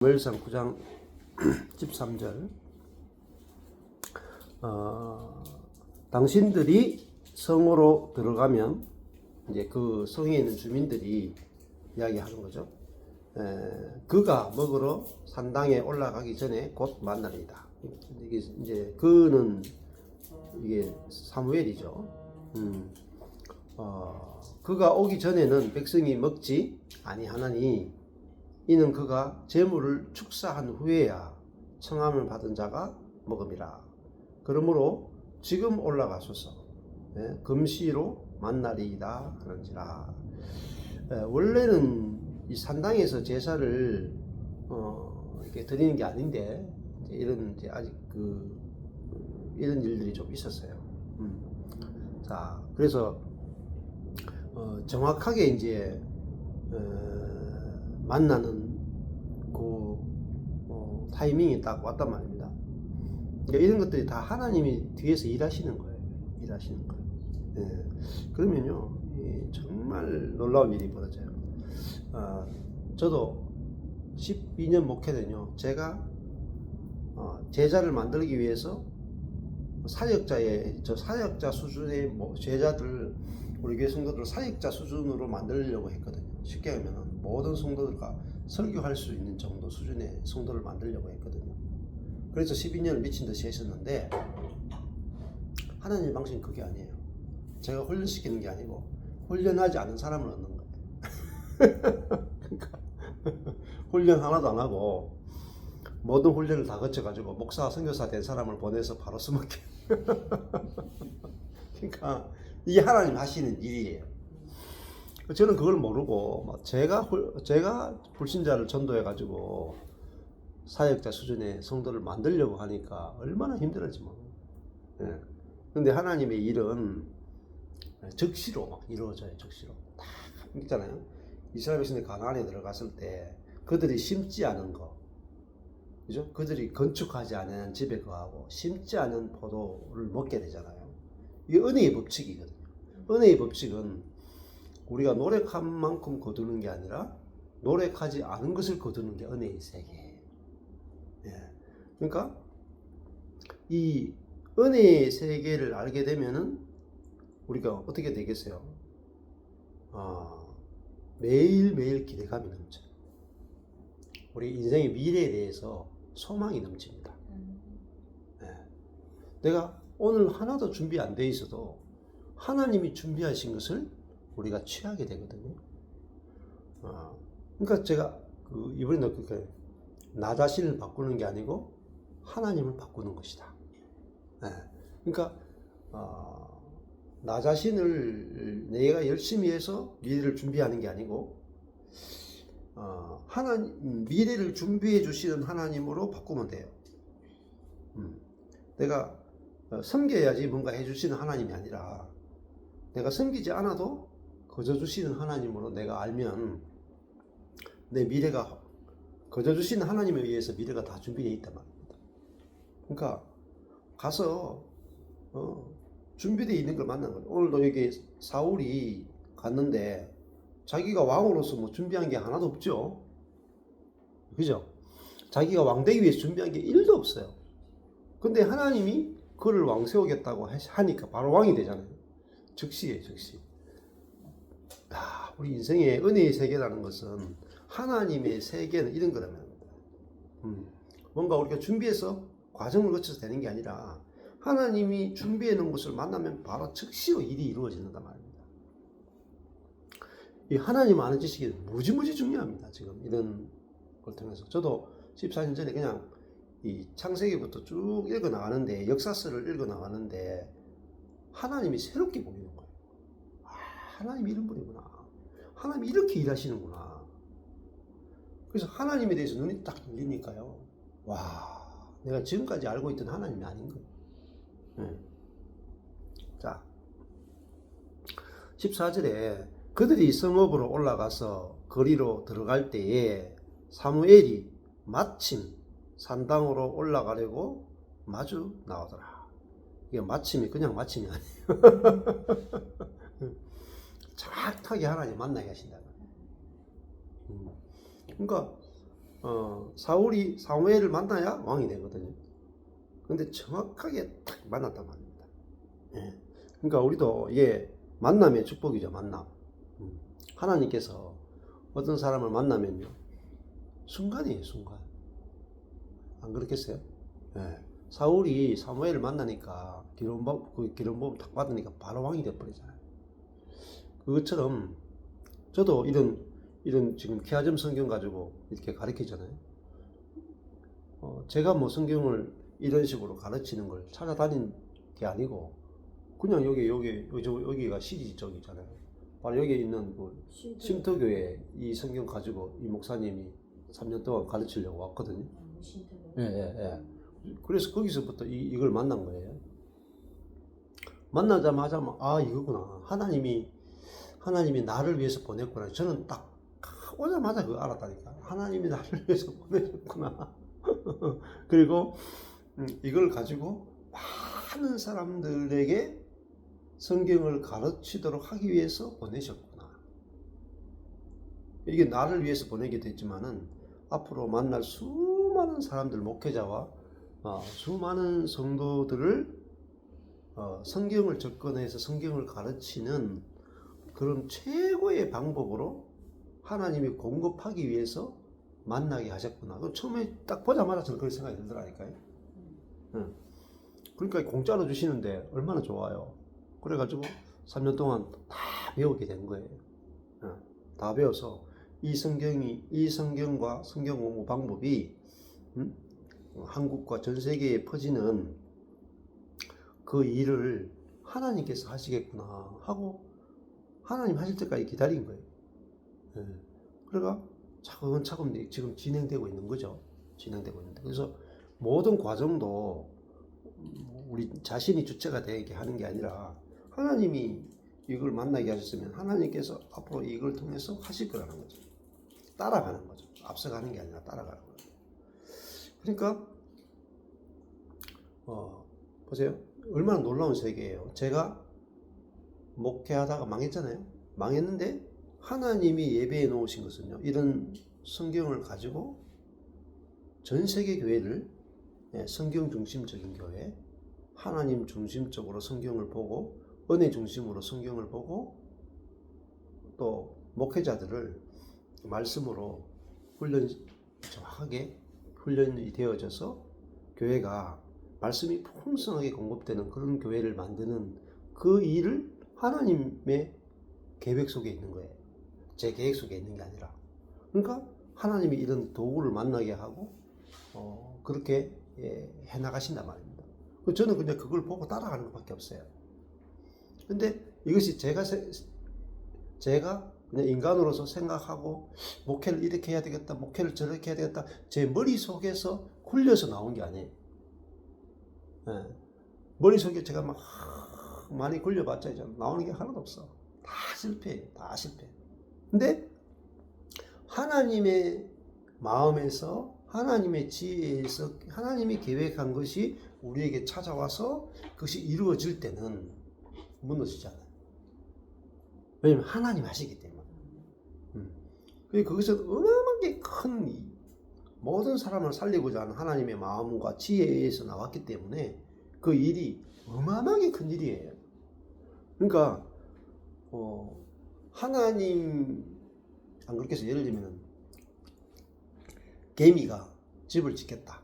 사무엘상 9장 13절 당신들이 성으로 들어가면 이제 그 성에 있는 주민들이 이야기하는 거죠. 그가 먹으러 산당에 올라가기 전에 곧 만나리이다. 이게 이제 그는 이게 사무엘이죠. 그가 오기 전에는 백성이 먹지 아니하나니 이는 그가 재물을 축사한 후에야 청함을 받은 자가 먹음이라. 그러므로 지금 올라가소서 금시로 만나리이다 하는지라. 원래는 이 산당에서 제사를 이렇게 드리는 게 아닌데 이런 이제 아직 이런 일들이 좀 있었어요. 자, 그래서 정확하게 이제 만나는 그 타이밍이 딱 왔단 말입니다. 그러니까 이런 것들이 다 하나님이 뒤에서 일하시는 거예요. 일하시는 거예요. 그러면요, 정말 놀라운 일이 벌어져요. 저도 12년 목회는요, 제가 제자를 만들기 위해서 사역자 수준의 제자들, 우리 교회 성도들 사역자 수준으로 만들려고 했거든요. 쉽게 하면 모든 성도들과 설교할 수 있는 정도 수준의 성도를 만들려고 했거든요. 그래서 12년을 미친 듯이 했었는데 하나님의 방식은 그게 아니에요. 제가 훈련시키는 게 아니고 훈련하지 않은 사람을 얻는 거예요. 그러니까 훈련 하나도 안 하고 모든 훈련을 다 거쳐가지고 목사, 선교사 된 사람을 보내서 바로 써먹게. 그러니까 이게 하나님 하시는 일이에요. 저는 그걸 모르고 제가 불신자를 전도해가지고 사역자 수준의 성도를 만들려고 하니까 얼마나 힘들었지 뭐. 그런데 하나님의 일은 적시로 막 이루어져요. 적시로 다 있잖아요. 이스라엘 백성이 가나안에 들어갔을 때 그들이 심지 않은 거, 그죠? 그들이 건축하지 않은 집에 거하고 심지 않은 포도를 먹게 되잖아요. 이게 은혜의 법칙이거든요. 은혜의 법칙은 우리가 노력한 만큼 거두는 게 아니라 노력하지 않은 것을 거두는 게 은혜의 세계예요. 그러니까 이 은혜의 세계를 알게 되면은 우리가 어떻게 되겠어요? 매일매일 기대감이 넘쳐요. 우리 인생의 미래에 대해서 소망이 넘칩니다. 내가 오늘 하나도 준비 안 돼 있어도 하나님이 준비하신 것을 우리가 취하게 되거든요. 그러니까 제가 이번에 나 자신을 바꾸는 게 아니고 하나님을 바꾸는 것이다. 그러니까 나 자신을 내가 열심히 해서 미래를 준비하는 게 아니고 미래를 준비해 주시는 하나님으로 바꾸면 돼요. 내가 섬겨야지 뭔가 해주시는 하나님이 아니라 내가 섬기지 않아도 거저주시는 하나님으로 내가 알면 내 미래가 거저주시는 하나님에 의해서 미래가 다 준비되어 있단 말입니다. 그러니까 가서 준비되어 있는 걸 만난 거예요. 오늘도 여기 사울이 갔는데 자기가 왕으로서 뭐 준비한 게 하나도 없죠. 그죠? 자기가 왕 되기 위해서 준비한 게 1도 없어요. 근데 하나님이 그를 왕 세우겠다고 하니까 바로 왕이 되잖아요. 즉시예요, 즉시. 우리 인생의 은혜의 세계라는 것은 하나님의 세계는 이런 거라면 뭔가 우리가 준비해서 과정을 거쳐서 되는 게 아니라 하나님이 준비해 놓은 것을 만나면 바로 즉시로 일이 이루어진단 말입니다. 이 하나님 아는 지식이 무지무지 중요합니다. 지금 이런 걸 통해서 저도 14년 전에 그냥 이 창세기부터 쭉 읽어 나가는데 역사서를 읽어 나가는데 하나님이 새롭게 보이는 거예요. 하나님이 이런 분이구나. 하나님이 이렇게 일하시는구나. 그래서 하나님에 대해서 눈이 딱 열리니까요. 와, 내가 지금까지 알고 있던 하나님이 아닌 거예요. 자, 14절에 그들이 성읍으로 올라가서 거리로 들어갈 때에 사무엘이 마침 산당으로 올라가려고 마주 나오더라. 이게 마침이 그냥 마침이 아니에요. 정확하게 하나님 만나게 하신다. 그러니까 사울이 사무엘을 만나야 왕이 되거든요. 근데 정확하게 딱 만났단 말입니다. 예. 그러니까 우리도 이게 만남의 축복이죠. 만남. 하나님께서 어떤 사람을 만나면요, 순간이에요, 순간. 안 그렇겠어요? 예. 사울이 사무엘을 만나니까 기름 부음 딱 받으니까 바로 왕이 되어버리잖아요. 그것처럼 저도 이런 지금 키아즘 성경 가지고 이렇게 가르치잖아요. 제가 뭐 성경을 이런 식으로 가르치는 걸 찾아다닌 게 아니고 그냥 여기가 시리 쪽이잖아요. 바로 여기 있는 그 쉼터교회 이 성경 가지고 이 목사님이 3년 동안 가르치려고 왔거든요. 예. 그래서 거기서부터 이걸 만난 거예요. 만나자마자 이거구나. 하나님이 나를 위해서 보냈구나. 저는 딱 오자마자 그거 알았다니까. 하나님이 나를 위해서 보내셨구나. 그리고 이걸 가지고 많은 사람들에게 성경을 가르치도록 하기 위해서 보내셨구나. 이게 나를 위해서 보내게 됐지만은 앞으로 만날 수많은 사람들, 목회자와 수많은 성도들을 성경을 접근해서 성경을 가르치는 그런 최고의 방법으로 하나님이 공급하기 위해서 만나게 하셨구나. 처음에 딱 보자마자 저는 그런 생각이 들더라니까요. 그러니까 공짜로 주시는데 얼마나 좋아요. 그래가지고 3년 동안 다 배우게 된 거예요. 다 배워서 이 성경과 성경 공부 방법이 한국과 전 세계에 퍼지는 그 일을 하나님께서 하시겠구나 하고 하나님 하실 때까지 기다린 거예요. 그러니까 차근차근 지금 진행되고 있는 거죠. 진행되고 있는데, 그래서 모든 과정도 우리 자신이 주체가 되게 하는 게 아니라 하나님이 이걸 만나게 하셨으면 하나님께서 앞으로 이걸 통해서 하실 거라는 거죠. 따라가는 거죠. 앞서가는 게 아니라 따라가는 거죠. 그러니까 보세요. 얼마나 놀라운 세계예요. 제가 목회하다가 망했잖아요. 망했는데 하나님이 예배해 놓으신 것은요, 이런 성경을 가지고 전 세계 교회를 성경 중심적인 교회, 하나님 중심적으로 성경을 보고 은혜 중심으로 성경을 보고 또 목회자들을 말씀으로 정확하게 훈련이 되어져서 교회가 말씀이 풍성하게 공급되는 그런 교회를 만드는 그 일을 하나님의 계획 속에 있는 거예요. 제 계획 속에 있는 게 아니라. 그러니까 하나님이 이런 도구를 만나게 하고 그렇게 해나가신단 말입니다. 저는 그냥 그걸 보고 따라가는 것밖에 없어요. 근데 이것이 제가 그냥 인간으로서 생각하고 목회를 이렇게 해야 되겠다, 목회를 저렇게 해야 되겠다, 제 머릿속에서 굴려서 나온 게 아니에요. 머릿속에 제가 막 많이 굴려봤자 이제 나오는 게 하나도 없어. 다 실패해요. 다 실패. 근데 하나님의 마음에서, 하나님의 지혜에서, 하나님이 계획한 것이 우리에게 찾아와서 그것이 이루어질 때는 무너지지 않아요. 왜냐면 하나님 하시기 때문에. 거기서 어마어마하게 큰 모든 사람을 살리고자 하는 하나님의 마음과 지혜에서 나왔기 때문에 그 일이 어마어마하게 큰 일이에요. 그러니까 하나님, 안 그렇게 해서 예를 들면 개미가 집을 짓겠다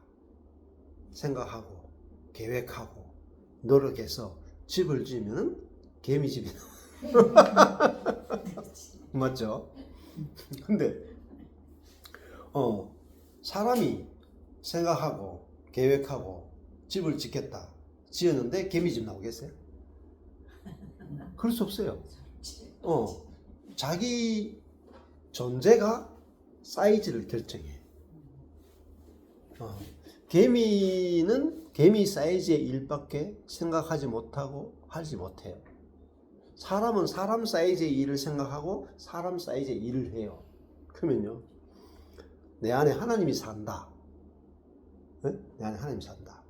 생각하고 계획하고 노력해서 집을 지으면 개미집이 맞죠? 근데 사람이 생각하고 계획하고 집을 짓겠다 지었는데 개미집 나오겠어요? 그럴 수 없어요. 자기 존재가 사이즈를 결정해. 개미는 개미 사이즈의 일밖에 생각하지 못하고 하지 못해요. 사람은 사람 사이즈의 일을 생각하고 사람 사이즈의 일을 해요. 그러면요, 내 안에 하나님이 산다. 네? 내 안에 하나님이 산다.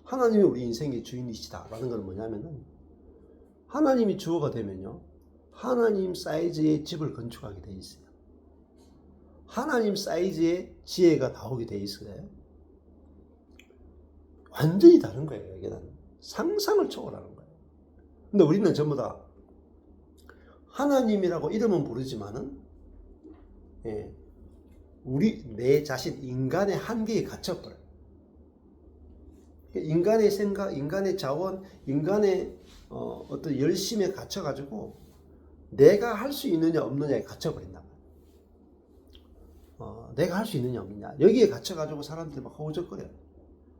하나님이 우리 인생의 주인이시다 라는 건 뭐냐면은, 하나님이 주어가 되면요, 하나님 사이즈의 집을 건축하게 돼 있어요. 하나님 사이즈의 지혜가 나오게 돼 있어요. 완전히 다른 거예요. 이게는 상상을 초월하는 거예요. 근데 우리는 전부 다 하나님이라고 이름은 부르지만은 내 자신 인간의 한계에 갇혀버려요. 인간의 생각, 인간의 자원, 인간의 어떤 열심에 갇혀가지고 내가 할 수 있느냐 없느냐에 갇혀버린다. 내가 할 수 있느냐 없느냐 여기에 갇혀가지고 사람들이 막 허우적거려요.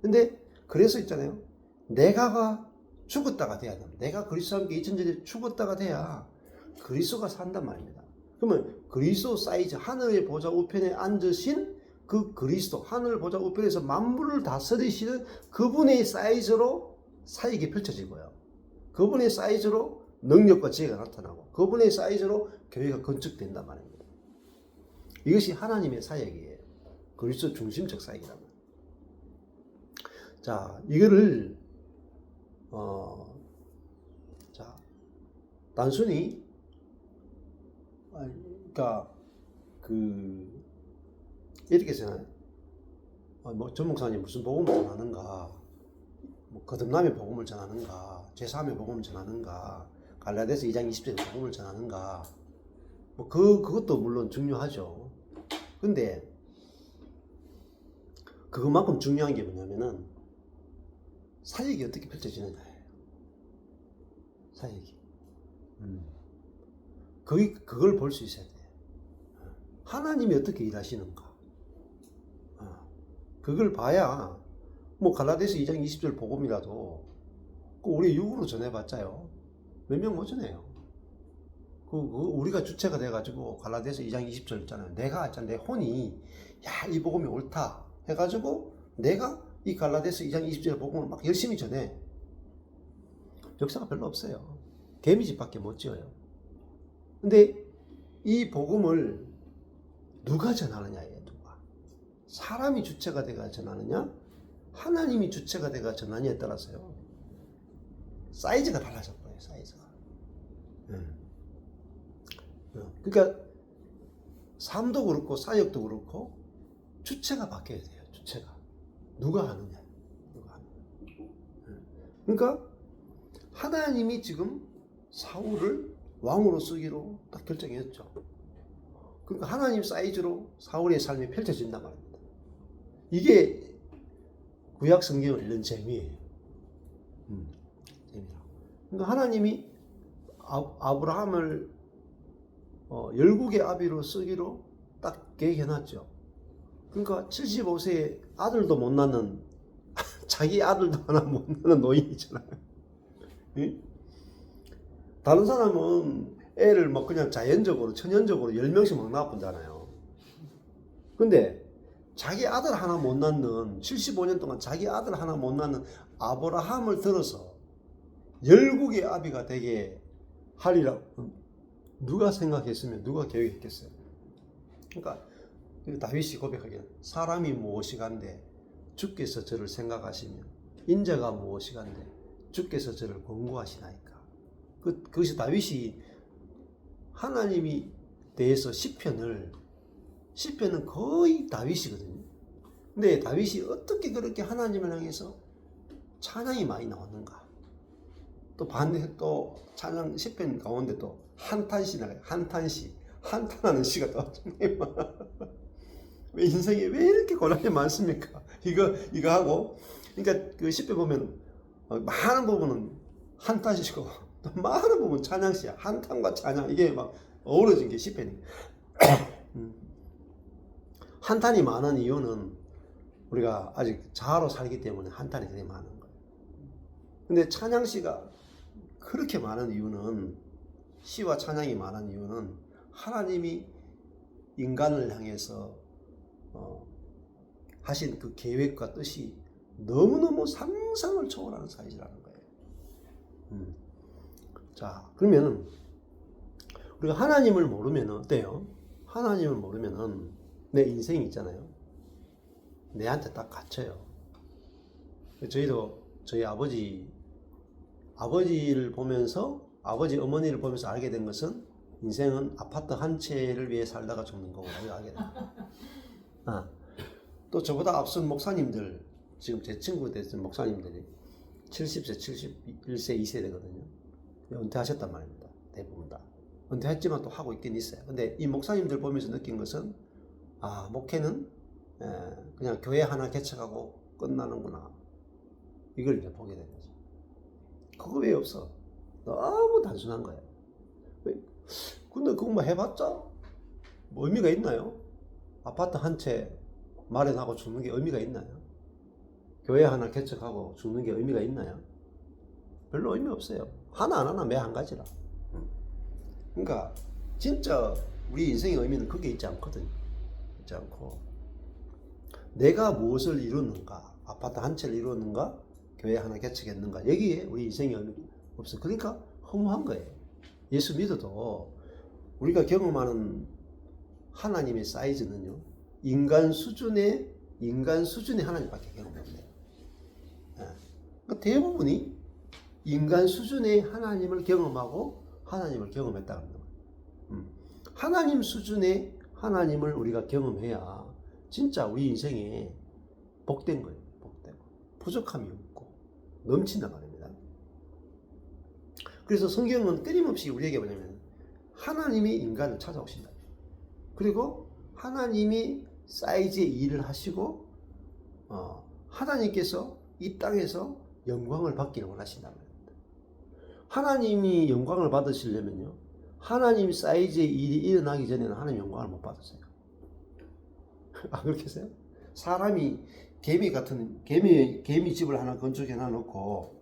근데 그래서 있잖아요. 내가가 죽었다가 돼야 됩니다. 내가 그리스도와 함께 2000년에 죽었다가 돼야 그리스도가 산단 말입니다. 그러면 그리스도 사이즈, 하늘의 보좌 우편에 앉으신 그 그리스도, 하늘 보좌 우편에서 만물을 다스리시는 그분의 사이즈로 사역이 펼쳐지고요. 그분의 사이즈로 능력과 지혜가 나타나고 그분의 사이즈로 교회가 건축된단 말입니다. 이것이 하나님의 사역이에요. 그리스도 중심적 사역이란 말이에요. 자, 이거를 자, 단순히 그러니까 이렇게 생각해요. 전 목사님 무슨 복음을 전하는가? 거듭남의 복음을 전하는가? 제3의 복음을 전하는가? 갈라디아서 2장 20절의 복음을 전하는가? 그것도 물론 중요하죠. 근데 그것만큼 중요한 게 뭐냐면은 사역이 어떻게 펼쳐지느냐예요. 사역이. 그걸 볼 수 있어야 돼요. 하나님이 어떻게 일하시는가. 그걸 봐야 갈라디아서 2장 20절 복음이라도 우리 육으로 전해봤자요. 몇 명 못 전해요. 우리가 주체가 돼가지고 갈라디아서 2장 20절 있잖아요. 내 혼이 이 복음이 옳다 해가지고 내가 이 갈라디아서 2장 20절 복음을 막 열심히 전해. 역사가 별로 없어요. 개미집밖에 못 지어요. 근데 이 복음을 누가 전하느냐예요. 누가. 사람이 주체가 돼가 전하느냐, 하나님이 주체가 돼가 전하느냐에 따라서요. 사이즈가 달라져 버려요. 사이즈가. 그러니까 삶도 그렇고 사역도 그렇고 주체가 바뀌어야 돼요. 주체가. 누가 하느냐. 그러니까 하나님이 지금 사울을 왕으로 쓰기로 딱 결정했죠. 그러니까 하나님 사이즈로 사울의 삶이 펼쳐진단 말입니다. 이게 구약 성경을 읽는 재미예요. 그러니까 하나님이 아브라함을 열국의 아비로 쓰기로 딱 계획해놨죠. 그러니까 75세에 아들도 못 낳는 자기 아들도 하나 못 낳는 노인이잖아요. 다른 사람은 애를 그냥 자연적으로 천연적으로 10명씩 막 낳아본잖아요. 근데 자기 아들 하나 못 낳는 75년 동안 자기 아들 하나 못 낳는 아브라함을 들어서 열국의 아비가 되게 하리라 누가 생각했으면 누가 계획했겠어요. 그러니까 다윗이 고백하기를 사람이 무엇이간데 주께서 저를 생각하시며 인자가 무엇이간데 주께서 저를 권고하시나이까. 그것이 다윗이 하나님이 대해서 시편은 거의 다윗이거든요. 근데 다윗이 어떻게 그렇게 하나님을 향해서 찬양이 많이 나왔는가. 또 반대 또 찬양 시편 가운데 또 한탄시 나가요. 한탄하는 시가 또 왜 인생에 왜 이렇게 고난이 많습니까? 이거 하고 그러니까 그 시편 보면 많은 부분은 한탄시고 또 많은 부분 찬양시야. 한탄과 찬양 이게 막 어우러진 게 시편이. 한탄이 많은 이유는 우리가 아직 자아로 살기 때문에 한탄이 되게 많은 거예요. 근데 찬양시가 그렇게 많은 이유는 시와 찬양이 많은 이유는 하나님이 인간을 향해서 하신 그 계획과 뜻이 너무너무 상상을 초월하는 사이즈라는 거예요. 자, 그러면 우리가 하나님을 모르면 어때요? 하나님을 모르면은 내 인생이 있잖아요. 내한테 딱 갇혀요. 저희도 저희 아버지를 보면서 아버지 어머니를 보면서 알게 된 것은 인생은 아파트 한 채를 위해 살다가 죽는 거고 알게 됩니다. 또 저보다 앞선 목사님들, 지금 제 친구 됐던 목사님들이 70세, 71세, 2세대거든요. 은퇴하셨단 말입니다. 대부분 다. 은퇴했지만 또 하고 있긴 있어요. 근데 이 목사님들 보면서 느낀 것은, 목회는 그냥 교회 하나 개척하고 끝나는구나. 이걸 이제 보게 되는 거죠. 그거 왜 없어? 너무 단순한 거예요. 근데 그거 뭐 해봤자 뭐 의미가 있나요? 아파트 한 채 마련하고 죽는 게 의미가 있나요? 교회 하나 개척하고 죽는 게 의미가 있나요? 별로 의미 없어요. 하나 안 하나 매 한 가지라. 그러니까 진짜 우리 인생의 의미는 그게 있지 않거든요. 있지 않고 내가 무엇을 이루는가, 아파트 한 채를 이루는가, 교회 하나 개척했는가, 여기에 우리 인생의 의미가 없어. 그러니까 허무한 거예요. 예수 믿어도 우리가 경험하는 하나님의 사이즈는요, 인간 수준의 하나님밖에 경험이 없네요. 그러니까 대부분이 인간 수준의 하나님을 경험하고 하나님을 경험했다는 거예요. 하나님 수준의 하나님을 우리가 경험해야 진짜 우리 인생에 복된 거예요. 복되고 부족함이 없고 넘친단 말입니다. 그래서 성경은 끊임없이 우리에게 뭐냐면 하나님이 인간을 찾아오신다. 그리고 하나님이 사이즈의 일을 하시고 하나님께서 이 땅에서 영광을 받기를 원하신단 말입니다. 하나님이 영광을 받으시려면요, 하나님 사이즈의 일이 일어나기 전에는 하나님 영광을 못 받으세요. 안 그렇게 하세요? 사람이 개미 집을 하나 건축해 놔놓고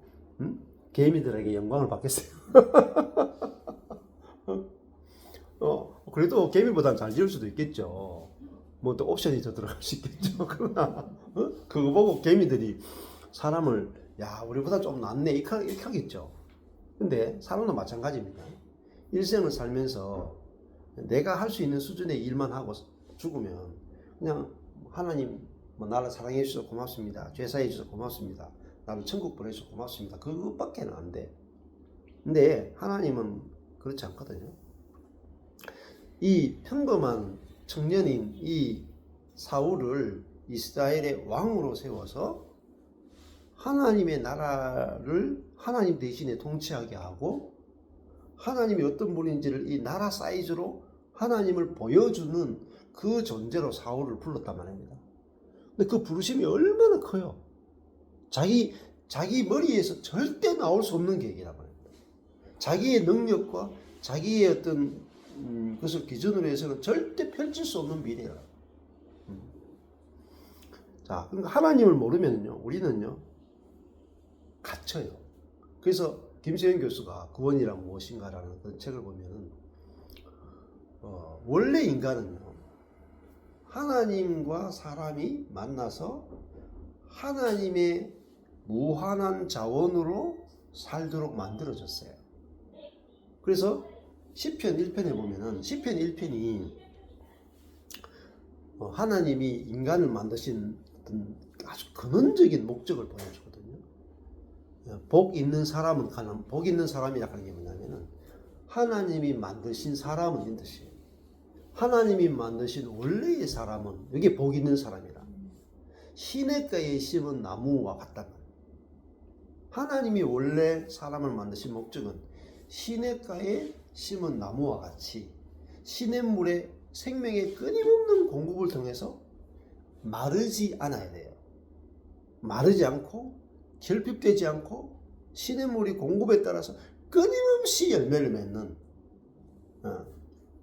개미들에게 영광을 받겠어요? 그래도 개미보다는 잘 지을 수도 있겠죠. 뭐 또 옵션이 더 들어갈 수 있겠죠. 그러나 그거 보고 개미들이 사람을 야 우리보다 좀 낫네 이렇게 하겠죠. 근데 사람도 마찬가지입니다. 일생을 살면서 내가 할 수 있는 수준의 일만 하고 죽으면 그냥 하나님 뭐 나를 사랑해 주셔서 고맙습니다. 죄사해 주셔서 고맙습니다. 나를 천국 보내주셔서 고맙습니다. 그것밖에는 안 돼. 근데 하나님은 그렇지 않거든요. 이 평범한 청년인 이 사울을 이스라엘의 왕으로 세워서 하나님의 나라를 하나님 대신에 통치하게 하고 하나님이 어떤 분인지를 이 나라 사이즈로 하나님을 보여주는 그 존재로 사울을 불렀단 말입니다. 근데 그 부르심이 얼마나 커요. 자기 머리에서 절대 나올 수 없는 계획이란 말입니다. 자기의 능력과 자기의 어떤 그것을 기준으로 해서는 절대 펼칠 수 없는 미래라. 자, 그러니까 하나님을 모르면요, 우리는요 갇혀요. 그래서 김세현 교수가 구원이란 무엇인가라는 그런 책을 보면은 원래 인간은요 하나님과 사람이 만나서 하나님의 무한한 자원으로 살도록 만들어졌어요. 그래서 시편 1편에 보면은 시편 1편이 하나님이 인간을 만드신 어떤 아주 근원적인 목적을 보여주거든요. 복 있는 사람은 가난, 복 있는 사람이라 하는 게 뭐냐면은 하나님이 만드신 사람은 이 뜻이에요. 하나님이 만드신 원래의 사람은 여기 복 있는 사람이라. 시냇가에 심은 나무와 같단 말이에요. 하나님이 원래 사람을 만드신 목적은 시냇가에 심은 나무와 같이 시냇물의 생명의 끊임없는 공급을 통해서 마르지 않아야 돼요. 마르지 않고 결핍되지 않고 시냇물이 공급에 따라서 끊임없이 열매를 맺는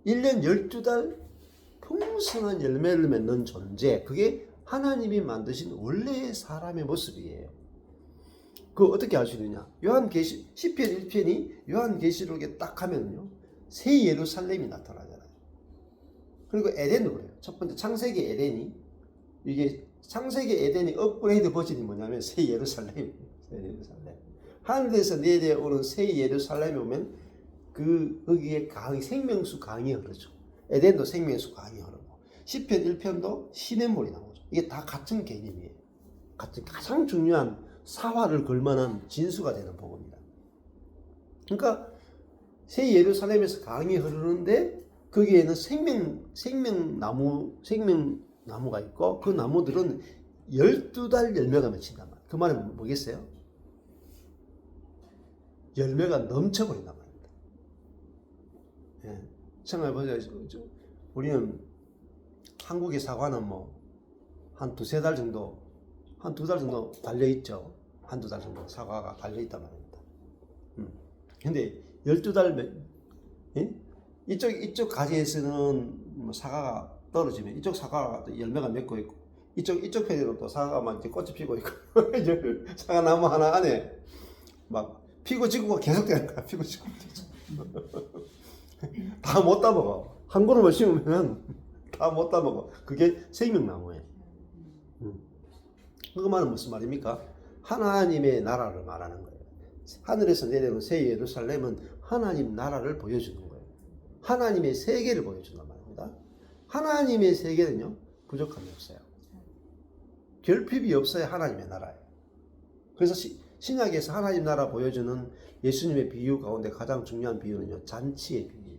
1년 12달 풍성한 열매를 맺는 존재, 그게 하나님이 만드신 원래의 사람의 모습이에요. 그거 어떻게 알 수 있느냐? 시편 1편이 요한계시록에 딱 하면요 새 예루살렘이 나타나잖아요. 그리고 에덴도 그래요. 첫 번째 창세기 에덴이, 이게 창세기 에덴이 업그레이드 버전이 뭐냐면 새 예루살렘이에요. 새 예루살렘. 하늘에서 내려오는 새 예루살렘에 오면 거기에 생명수 강이 흐르죠. 에덴도 생명수 강이 흐르고 시편 1편도 시냇물이 나오죠. 이게 다 같은 개념이에요. 같은 가장 중요한 사활을 걸만한 진수가 되는 복음이다. 그러니까 새 예루살렘에서 강이 흐르는데 거기에는 생명나무가 있고 그 나무들은 12달 열매가 맺힌단 말이에요. 그 말은 뭐겠어요? 열매가 넘쳐버린단 말입니다. 예. 생각해보세요. 우리는 한국의 사과는 뭐 한 두세 달 정도, 한 두 달 정도 달려있죠. 한두 달 정도 사과가 달려있단 말입니다. 근데 12달, 예? 이쪽 가지에서는 뭐 사과가 떨어지면 이쪽 사과가 열매가 맺고 있고, 이쪽 편으로 또 사과가 막 이제 꽃이 피고 있고, 사과나무 하나 안에 막 피고 지고가 계속 되는 거야. 피고 지고. 다 못 따먹어. 한 그루만 심으면 다 못 따먹어. 그게 생명나무예요. 그 말은 무슨 말입니까? 하나님의 나라를 말하는 거예요. 하늘에서 내려오는 새 예루살렘은 하나님 나라를 보여주는 거예요. 하나님의 세계를 보여준단 말입니다. 하나님의 세계는요, 부족함이 없어요. 결핍이 없어야 하나님의 나라예요. 그래서 신약에서 하나님 나라 보여주는 예수님의 비유 가운데 가장 중요한 비유는요, 잔치의 비유예요.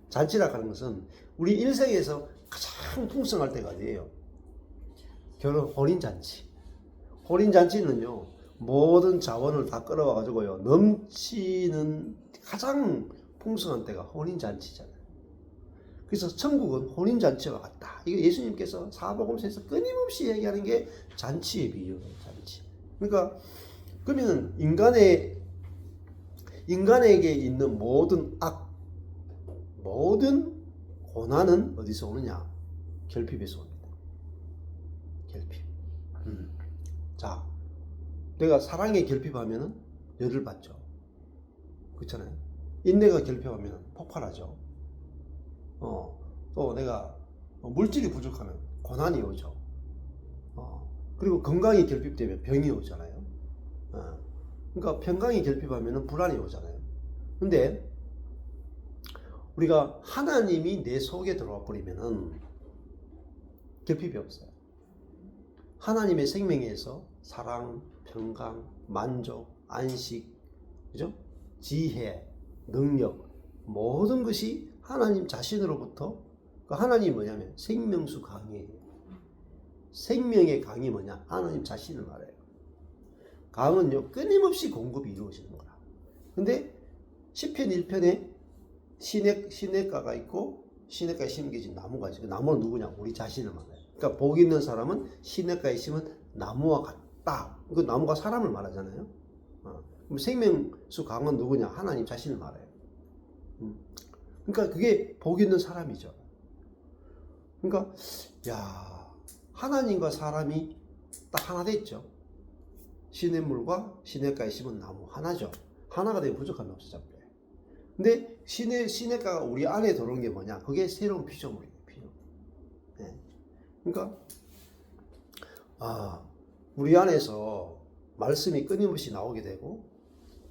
잔치라 하는 것은 우리 일생에서 가장 풍성할 때가 어디예요? 혼인잔치. 혼인잔치는요, 모든 자원을 다 끌어와가지고요, 넘치는 가장 풍성한 때가 혼인잔치잖아요. 그래서 천국은 혼인잔치와 같다. 이거 예수님께서 사복음서에서 끊임없이 얘기하는 게 잔치의 비유예요, 잔치. 그러니까, 그러면 인간에게 있는 모든 모든 고난은 어디서 오느냐? 결핍에서 옵니다. 결핍. 자, 내가 사랑에 결핍하면은 열을 받죠. 그렇잖아요. 인내가 결핍하면 폭발하죠. 또 내가 물질이 부족하면 고난이 오죠. 그리고 건강이 결핍되면 병이 오잖아요. 그러니까 평강이 결핍하면 불안이 오잖아요. 근데 우리가 하나님이 내 속에 들어와 버리면은 결핍이 없어요. 하나님의 생명에서 사랑, 평강, 만족, 안식, 그죠? 지혜, 능력, 모든 것이 하나님 자신으로부터, 그 하나님이 뭐냐면 생명수 강이에요. 생명의 강이 뭐냐? 하나님 자신을 말해요. 강은요, 끊임없이 공급이 이루어지는 거라. 근데 시편 1편에 시냇가가 있고 시냇가에 심겨진 나무가 있어요. 그 나무는 누구냐? 우리 자신을 말해요. 그러니까 복 있는 사람은 시냇가에 심은 나무와 같다. 그 나무가 사람을 말하잖아요. 그럼 생명수 강은 누구냐? 하나님 자신을 말해요. 그러니까 그게 복 있는 사람이죠. 그러니까 야, 하나님과 사람이 딱 하나 됐죠. 시냇물과 시냇가에 심은 나무 하나죠. 하나가 되면 부족함이 없어져. 근데 시냇가가 우리 안에 들어오는 게 뭐냐? 그게 새로운 피조물이에요. 네. 그러니까 우리 안에서 말씀이 끊임없이 나오게 되고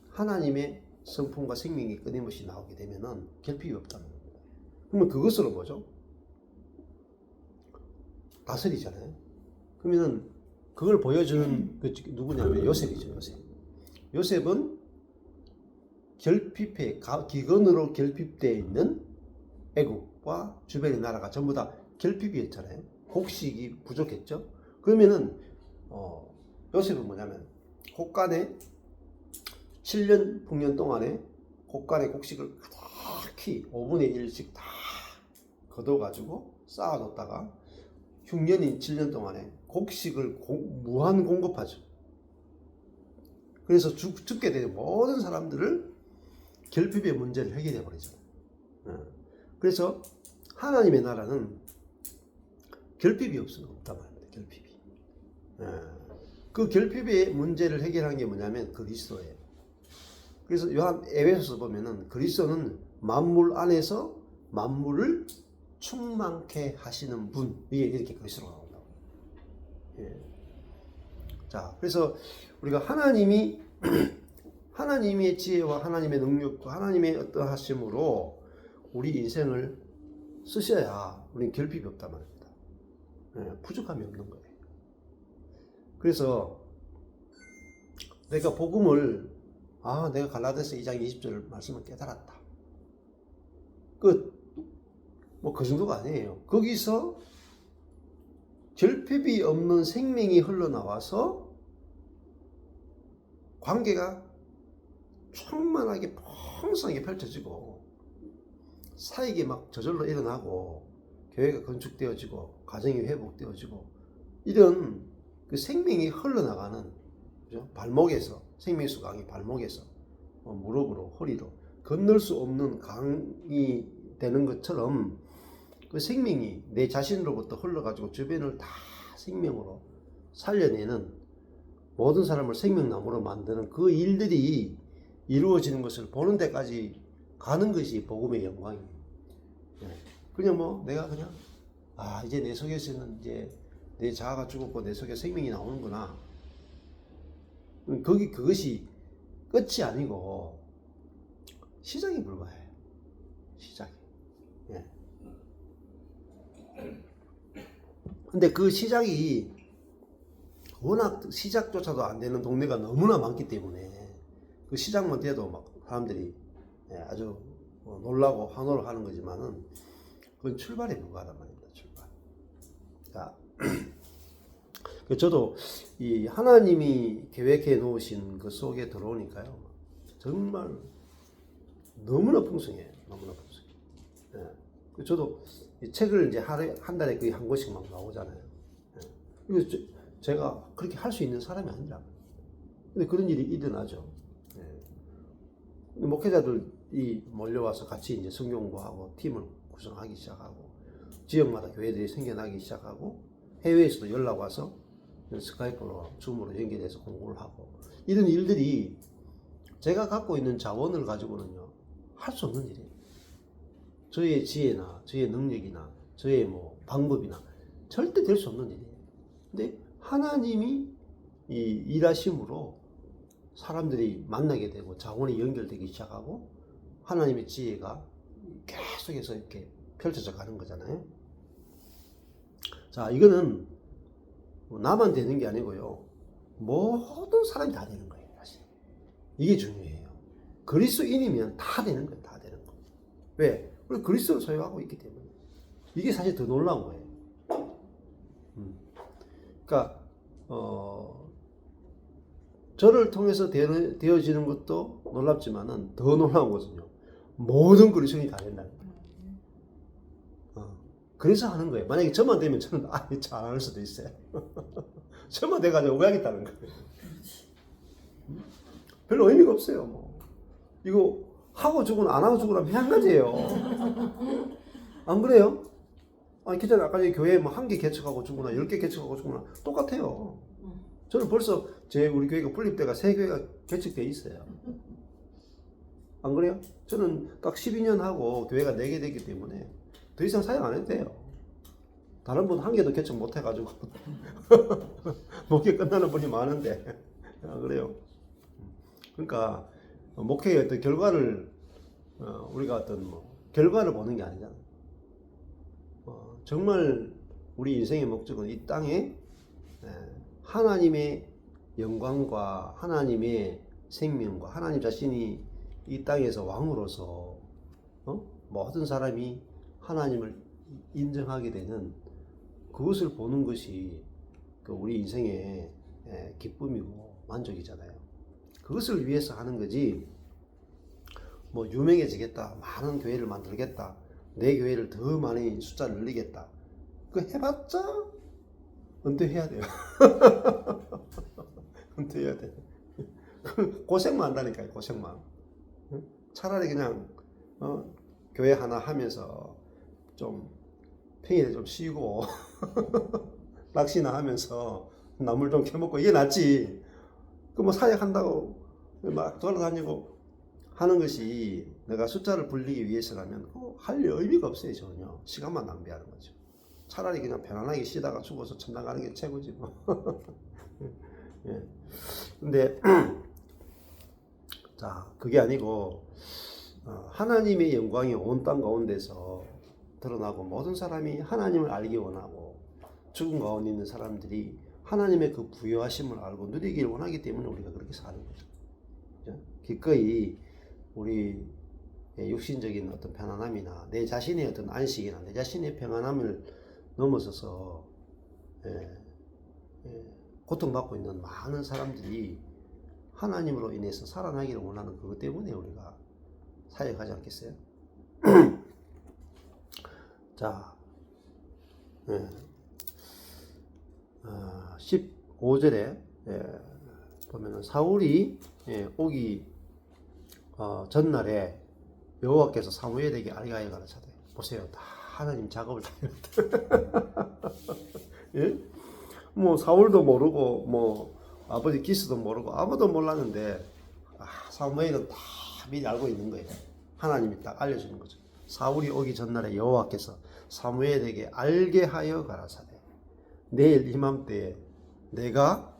하나님의 성품과 생명이 끊임없이 나오게 되면은 결핍이 없다는 겁니다. 그러면 그것으로 뭐죠? 다스리잖아요. 그러면은 그걸 보여주는 그 누구냐면 요셉이죠. 요셉은 기근으로 결핍되어 있는 애국과 주변의 나라가 전부 다 결핍이었잖아요. 곡식이 부족했죠. 그러면은 요셉은 뭐냐면 곡간에 7년 풍년 동안에 곡간에 곡식을 가득히 5분의 1씩 다 걷어가지고 쌓아뒀다가 흉년인 7년 동안에 곡식을 무한 공급하죠. 그래서 죽게 되는 모든 사람들을 결핍의 문제를 해결해 버리죠. 그래서 하나님의 나라는 결핍이 없단 말입니다. 결핍이. 그 결핍의 문제를 해결한 게 뭐냐면 그리스도예요. 그래서 에베소서 보면은 그리스도는 만물 안에서 만물을 충만케 하시는 분, 이게 이렇게 그리스도가 나온다고. 자, 그래서 우리가 하나님의 지혜와 하나님의 능력과 하나님의 어떠하심으로 우리 인생을 쓰셔야 우리는 결핍이 없단 말입니다. 부족함이 없는 거예요. 그래서 내가 복음을 아, 내가 갈라디아서 2장 20절 말씀을 깨달았다. 끝. 뭐 그 정도가 아니에요. 거기서 결핍이 없는 생명이 흘러나와서 관계가 충만하게 풍성하게 펼쳐지고 사역이 막 저절로 일어나고 교회가 건축되어지고 가정이 회복되어지고 이런 그 생명이 흘러나가는, 그죠? 발목에서 생명수 강이 발목에서 무릎으로 허리로 건널 수 없는 강이 되는 것처럼 그 생명이 내 자신으로부터 흘러가지고 주변을 다 생명으로 살려내는, 모든 사람을 생명나무로 만드는 그 일들이 이루어지는 것을 보는 데까지 가는 것이 복음의 영광이에요. 그냥 뭐 내가 그냥 이제 내 속에서는 이제 내 자아가 죽었고 내 속에 생명이 나오는구나. 그것이 끝이 아니고 시작이 불과해요. 시작이. 예. 근데 그 시작이 워낙 시작조차도 안 되는 동네가 너무나 많기 때문에 그 시작만 돼도 막 사람들이 아주 놀라고 환호를 하는 거지만은 그건 출발에 불과하단 말입니다. 출발. 자, 저도 이 하나님이 계획해 놓으신 그 속에 들어오니까요, 정말 너무나 풍성해요. 너무나 풍성해요. 예. 저도 이 책을 이제 한 달에 거의 한 권씩 막 나오잖아요. 예. 제가 그렇게 할 수 있는 사람이 아니라. 근데 그런 일이 일어나죠. 예. 목회자들이 몰려와서 같이 이제 성경 공부하고 팀을 구성하기 시작하고, 지역마다 교회들이 생겨나기 시작하고, 해외에서도 연락 와서 스카이프로, 줌으로 연결해서 공부를 하고, 이런 일들이 제가 갖고 있는 자원을 가지고는요, 할 수 없는 일이에요. 저의 지혜나, 저의 능력이나, 저의 뭐 방법이나 절대 될 수 없는 일이에요. 근데 하나님이 이 일하심으로 사람들이 만나게 되고 자원이 연결되기 시작하고 하나님의 지혜가 계속해서 이렇게 펼쳐져 가는 거잖아요. 자, 이거는 나만 되는 게 아니고요, 모든 사람이 다 되는 거예요. 사실 이게 중요해요. 그리스도인이면 다 되는 거예요. 다 되는 거. 왜? 우리 그리스도를 소유하고 있기 때문에. 이게 사실 더 놀라운 거예요. 그러니까 저를 통해서 되어지는 것도 놀랍지만은 더 놀라운 것은요, 모든 그리스도인이 다 된다는 거예요. 그래서 하는 거예요. 만약에 저만 되면 저는 잘 안 할 수도 있어요. 저만 돼가지고 왜 하겠다는 거예요. 별로 의미가 없어요. 뭐 이거 하고 죽으나 안 하고 죽으나 한 가지예요. 안 그래요? 기존에 아까 교회 뭐 1개 개척하고 죽으나 10개 개척하고 죽으나 똑같아요. 저는 벌써 우리 교회가 분립대가 3교회가 개척되어 있어요. 안 그래요? 저는 딱 12년 하고 교회가 4개 됐기 때문에 더 이상 사역 안 해도 돼요. 다른 분 1개도 개척 못 해가지고 목회 끝나는 분이 많은데. 안 그래요? 그러니까 목회의 어떤 결과를 우리가 어떤 결과를 보는 게 아니잖아요. 정말 우리 인생의 목적은 이 땅에 하나님의 영광과 하나님의 생명과 하나님 자신이 이 땅에서 왕으로서 모든 사람이 하나님을 인정하게 되는 그것을 보는 것이 우리 인생의 기쁨이고 만족이잖아요. 그것을 위해서 하는 거지, 뭐 유명해지겠다, 많은 교회를 만들겠다, 내 교회를 더 많이 숫자를 늘리겠다, 그거 해봤자 은퇴해야 돼요. 은퇴해야 돼. 고생만 한다니까요. 고생만. 차라리 그냥 교회 하나 하면서 좀 평일에 좀 쉬고 낚시나 하면서 나물 좀 캐먹고 이게 낫지. 그 뭐 사역한다고 막 돌아다니고 하는 것이 내가 숫자를 불리기 위해서라면 할 의미가 없어요. 전혀. 시간만 낭비하는 거죠. 차라리 그냥 편안하게 쉬다가 죽어서 천당 가는 게 최고지 뭐. 예. 근데 자, 그게 아니고 하나님의 영광이 온 땅 가운데서 드러나고 모든 사람이 하나님을 알기 원하고 죽음 가운데 있는 사람들이 하나님의 그 부여하심을 알고 누리기를 원하기 때문에 우리가 그렇게 사는 거죠. 그죠? 기꺼이 우리 육신적인 어떤 편안함이나 내 자신의 어떤 안식이나 내 자신의 평안함을 넘어서서 예, 고통받고 있는 많은 사람들이 하나님으로 인해서 살아나기를 원하는 그것 때문에 우리가 사역하지 않겠어요? 자, 15절에 보면은 사울이 오기 전날에 여호와께서 사무엘에게 알가에 가라사대. 보세요, 다 하나님 작업을 다 해놨다. 예? 뭐 사울도 모르고 뭐 아버지 기스도 모르고 아무도 몰랐는데 사무엘은 다 미리 알고 있는 거예요. 하나님이 딱 알려주는 거죠. 사울이 오기 전날에 여호와께서 사무엘에게 알게 하여 가라사대. 내일 이맘때에 내가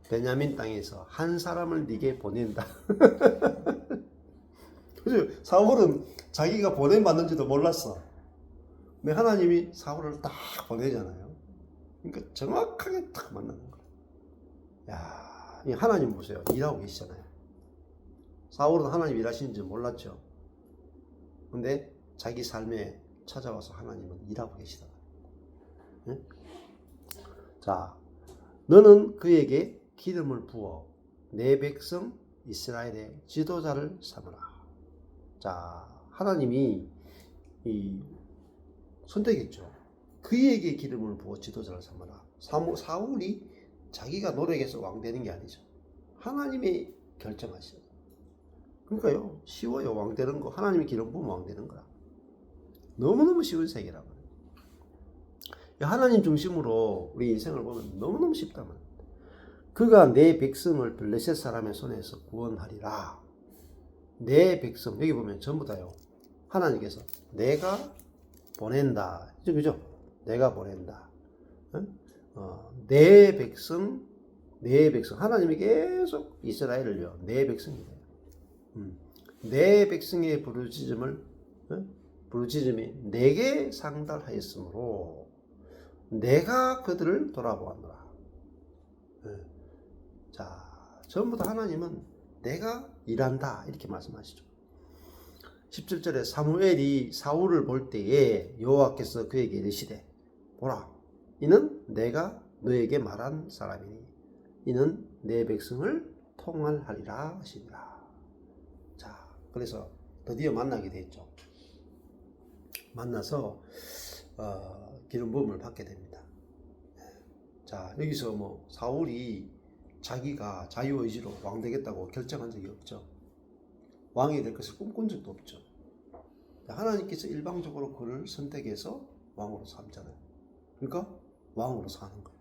베냐민 땅에서 한 사람을 네게 보낸다. 그죠? 사울은 자기가 보냄받는지도 몰랐어. 근데 하나님이 사울을 딱 보내잖아요. 그러니까 정확하게 딱 만나는 거예요. 야, 하나님 보세요. 일하고 계시잖아요. 사울은 하나님 일하시는지 몰랐죠. 근데 자기 삶에 찾아와서 하나님은 일하고 계시다. 응? 자, 너는 그에게 기름을 부어 내 백성 이스라엘의 지도자를 삼으라. 자, 하나님이 선택했죠. 그에게 기름을 부어 지도자를 삼아라. 사울이 자기가 노력해서 왕 되는 게 아니죠. 하나님이 결정하시죠. 그러니까요, 쉬워요. 왕 되는 거. 하나님이 기름 부으면 왕 되는 거라. 너무너무 쉬운 세계라고. 하나님 중심으로 우리 인생을 보면 너무너무 쉽단 말이에요. 그가 내 백성을 블레셋 사람의 손에서 구원하리라. 내 백성, 여기 보면 전부 다요. 하나님께서 내가 보낸다. 그죠? 내가 보낸다. 내 백성, 내 백성. 하나님이 계속 이스라엘을 위해 내 백성이래요. 내 백성의 부르짖음이 내게 상달하였으므로 내가 그들을 돌아보았노라. 자, 전부 다 하나님은 내가 일한다 이렇게 말씀하시죠. 17절에 사무엘이 사울을 볼 때에 여호와께서 그에게 이르시되 보라, 이는 내가 너에게 말한 사람이니 이는 내 백성을 통할하리라 하시니라. 자, 그래서 드디어 만나게 됐죠. 만나서 기름 부음을 받게 됩니다. 자, 여기서 뭐 사울이 자기가 자유의지로 왕 되겠다고 결정한 적이 없죠. 왕이 될 것을 꿈꾼 적도 없죠. 하나님께서 일방적으로 그를 선택해서 왕으로 삼잖아요. 그러니까 왕으로 사는 거예요.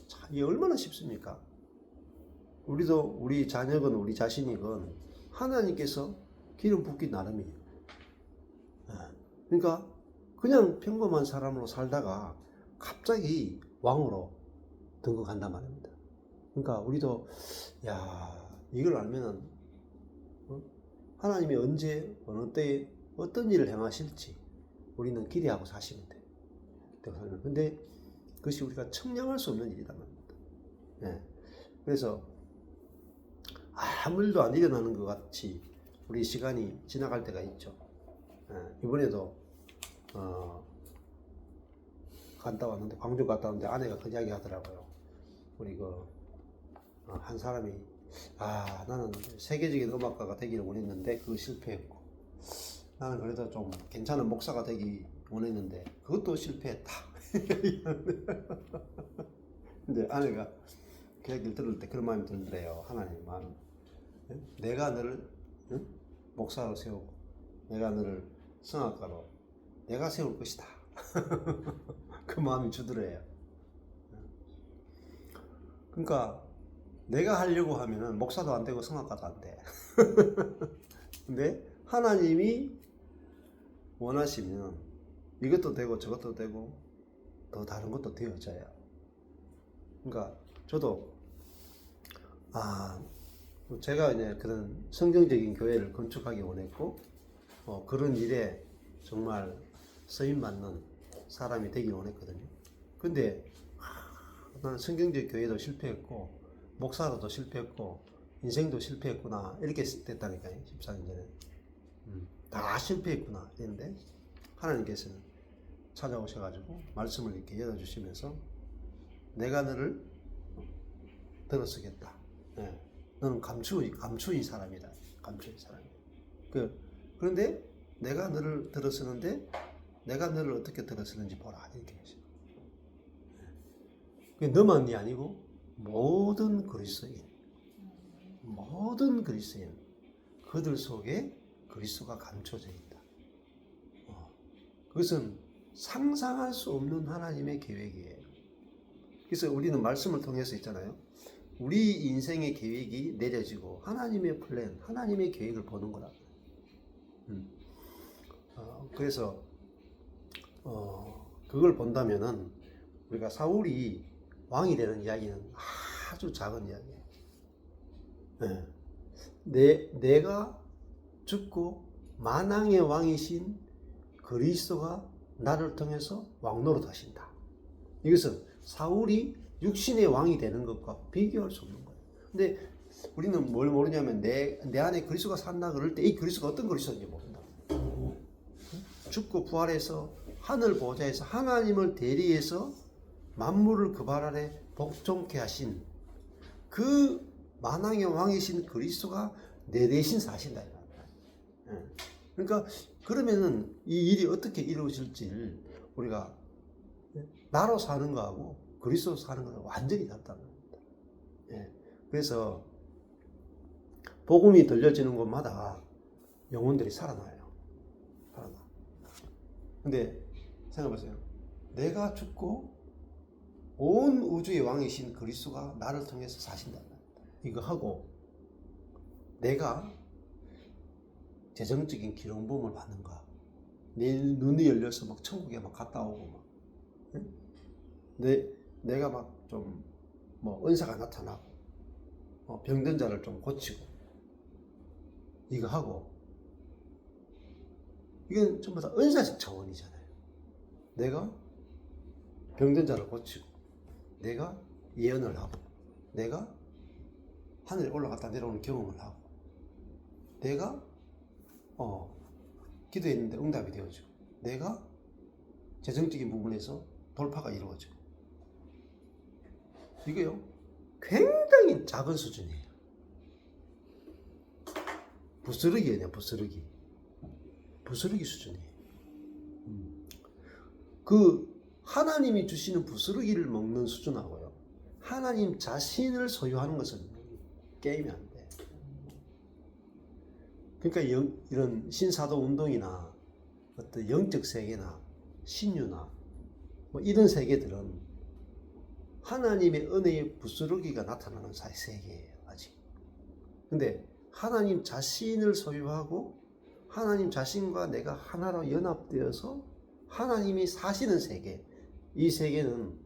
자, 이게 얼마나 쉽습니까? 우리도 우리 자녀건 우리 자신이건 하나님께서 기름 붓기 나름이에요. 그러니까 그냥 평범한 사람으로 살다가 갑자기 왕으로 등극한단 말입니다. 그러니까 우리도 이걸 알면은 하나님이 언제 어느 때에 어떤 일을 행하실지 우리는 기대하고 사시면 돼요. 근데 그것이 우리가 청량할 수 없는 일이란 말입니다. 그래서 아무 일도 안 일어나는 것 같이 우리 시간이 지나갈 때가 있죠. 이번에도 갔다 왔는데, 광주 갔다 왔는데 아내가 그 이야기 하더라고요. 우리 한 사람이 나는 세계적인 음악가가 되기를 원했는데 그거 실패했고, 나는 그래도 좀 괜찮은 목사가 되기 원했는데 그것도 실패했다. 근데 아내가 그 얘기를 들을 때 그런 마음이 들더래요. 하나님 마음, 내가 너를 목사로 세우고 내가 너를 성악가로 내가 세울 것이다. 그 마음이 주더래요. 그러니까 내가 하려고 하면은 목사도 안 되고 성악가도 안 돼. 근데 하나님이 원하시면 이것도 되고 저것도 되고 더 다른 것도 되어져요. 그러니까 저도 제가 이제 그런 성경적인 교회를 건축하기 원했고, 그런 일에 정말 쓰임 받는 사람이 되길 원했거든요. 근데 나는 성경적 교회도 실패했고 목사로도 실패했고 인생도 실패했구나 이렇게 됐다니까요. 14년 전에 다 실패했구나 했는데 하나님께서는 찾아오셔가지고 말씀을 이렇게 열어주시면서 내가 너를 들어서겠다. 예. 너는 감추의 사람이다. 감추의 사람이다. 그런데 내가 너를 들어서는데 내가 너를 어떻게 들어서는지 보라 이렇게 하시죠. 너만이 아니고 모든 그리스도인 그들 속에 그리스도가 감춰져 있다. 그것은 상상할 수 없는 하나님의 계획이에요. 그래서 우리는 말씀을 통해서 있잖아요. 우리 인생의 계획이 내려지고 하나님의 플랜, 하나님의 계획을 보는 거라. 그래서 그걸 본다면은 우리가 사울이 왕이 되는 이야기는 아주 작은 이야기예요. 내가 죽고 만왕의 왕이신 그리스도가 나를 통해서 왕노릇 하신다. 이것은 사울이 육신의 왕이 되는 것과 비교할 수 없는 거예요. 근데 우리는 뭘 모르냐면 내 안에 그리스도가 산다 그럴 때 이 그리스도가 어떤 그리스도인지 모른다. 죽고 부활해서 하늘 보좌에서 하나님을 대리해서 만물을 그 발 아래 복종케 하신 그 만왕의 왕이신 그리스도가 내 대신 사신다. 그러니까 그러면은 이 일이 어떻게 이루어질지 우리가 나로 사는 거하고 그리스도 사는 거는 완전히 다르다는 겁니다. 그래서 복음이 들려지는 곳마다 영혼들이 살아나요. 근데 생각해보세요. 내가 죽고 온 우주의 왕이신 그리스도가 나를 통해서 사신다. 이거 하고 내가 재정적인 기름부음을 받는가? 내 눈이 열려서 막 천국에 막 갔다 오고 막 내가 막 좀 뭐 은사가 나타나고 병든 자를 좀 고치고 이거 하고 이건 전부 다 은사적 차원이잖아요. 내가 병든 자를 고치고 내가 예언을 하고 내가 하늘에 올라갔다 내려오는 경험을 하고 내가 기도했는데 응답이 되어지고 내가 재정적인 부분에서 돌파가 이루어지고 이게요 굉장히 작은 수준이에요. 부스러기예요. 부스러기 수준이에요. 그 하나님이 주시는 부스러기를 먹는 수준하고요 하나님 자신을 소유하는 것은 게임이 안 돼. 그러니까 이런 신사도 운동이나 어떤 영적 세계나 신유나 뭐 이런 세계들은 하나님의 은혜의 부스러기가 나타나는 세계예요. 아직. 근데 하나님 자신을 소유하고 하나님 자신과 내가 하나로 연합되어서 하나님이 사시는 세계, 이 세계는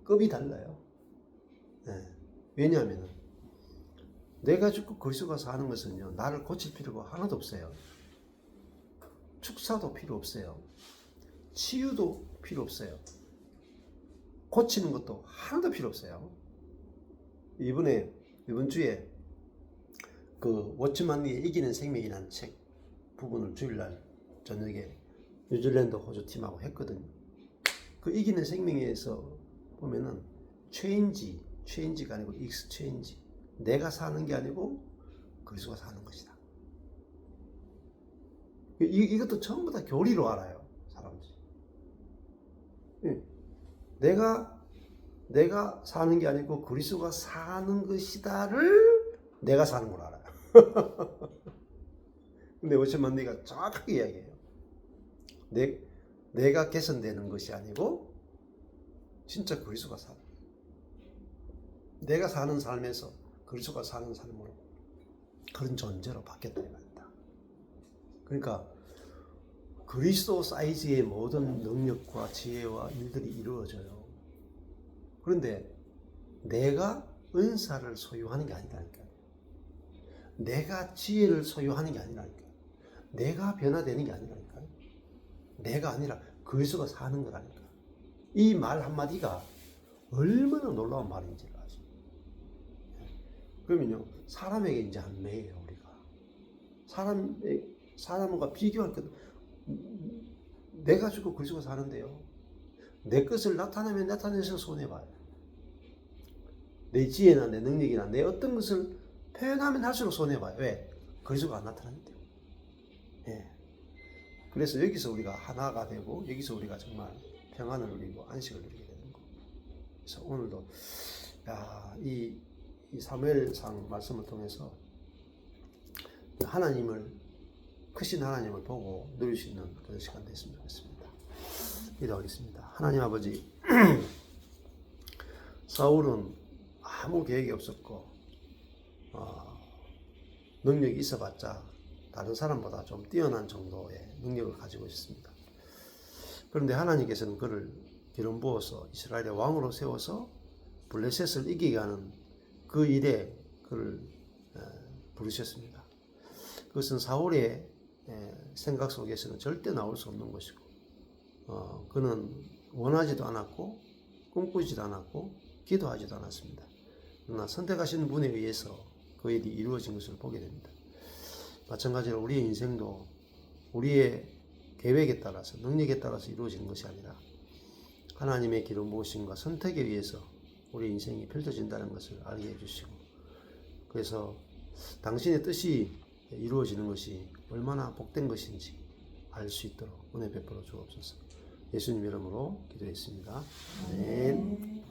급이 달라요. 왜냐하면 내가 죽고 그리스도가 사는 것은요 나를 고칠 필요가 하나도 없어요. 축사도 필요 없어요. 치유도 필요 없어요. 고치는 것도 하나도 필요 없어요. 이번 주에 그 워치만리의 이기는 생명이라는 책 부분을 주일날 저녁에 뉴질랜드 호주 팀하고 했거든요. 그 이기는 생명에서 보면은 체인지가 아니고 익스체인지, 내가 사는 게 아니고 그리스도가 사는 것이다. 이것도 전부 다 교리로 알아요, 사람들이. 내가 사는 게 아니고 그리스도가 사는 것이다를 내가 사는 걸 알아요. 근데 워치만리가 정확하게 이야기해요. 내가 개선되는 것이 아니고 진짜 그리스도가 살아. 내가 사는 삶에서 그리스도가 사는 삶으로 그런 존재로 바뀌었다 이 말이다. 그러니까 그리스도 사이즈의 모든 능력과 지혜와 일들이 이루어져요. 그런데 내가 은사를 소유하는 게 아니라니까요. 내가 지혜를 소유하는 게 아니라니까요. 내가 변화되는 게 아니라니까요. 내가 아니라 그리스도가 사는 거라니까. 이 말 한마디가 얼마나 놀라운 말인지를 아시죠. 그러면요 사람에게 이제 안 매여요 우리가. 사람과 비교할 것. 내가 죽고 그리스도가 사는데요. 내 것을 나타내면 나타내서 손해봐요. 내 지혜나 내 능력이나 내 어떤 것을 표현하면 할수록 손해봐요. 왜? 그리스도가 안 나타나는데요. 예. 그래서 여기서 우리가 하나가 되고 여기서 우리가 정말 평안을 누리고 안식을 누리게 되는 거. 그래서 오늘도 이 사무엘상 말씀을 통해서 하나님을 크신 하나님을 보고 누릴 수 있는 그런 시간 됐으면 좋겠습니다. 기도하겠습니다. 하나님 아버지, 사울은 아무 계획이 없었고 능력이 있어봤자 다른 사람보다 좀 뛰어난 정도의 능력을 가지고 있습니다. 그런데 하나님께서는 그를 기름 부어서 이스라엘의 왕으로 세워서 블레셋을 이기게 하는 그 일에 그를 부르셨습니다. 그것은 사울의 생각 속에서는 절대 나올 수 없는 것이고 그는 원하지도 않았고 꿈꾸지도 않았고 기도하지도 않았습니다. 그러나 선택하신 분에 의해서 그 일이 이루어진 것을 보게 됩니다. 마찬가지로 우리의 인생도 우리의 계획에 따라서 능력에 따라서 이루어지는 것이 아니라 하나님의 기름 부으심과 선택에 의해서 우리 인생이 펼쳐진다는 것을 알게 해주시고 그래서 당신의 뜻이 이루어지는 것이 얼마나 복된 것인지 알 수 있도록 은혜 베풀어 주옵소서. 예수님 이름으로 기도했습니다. 아멘.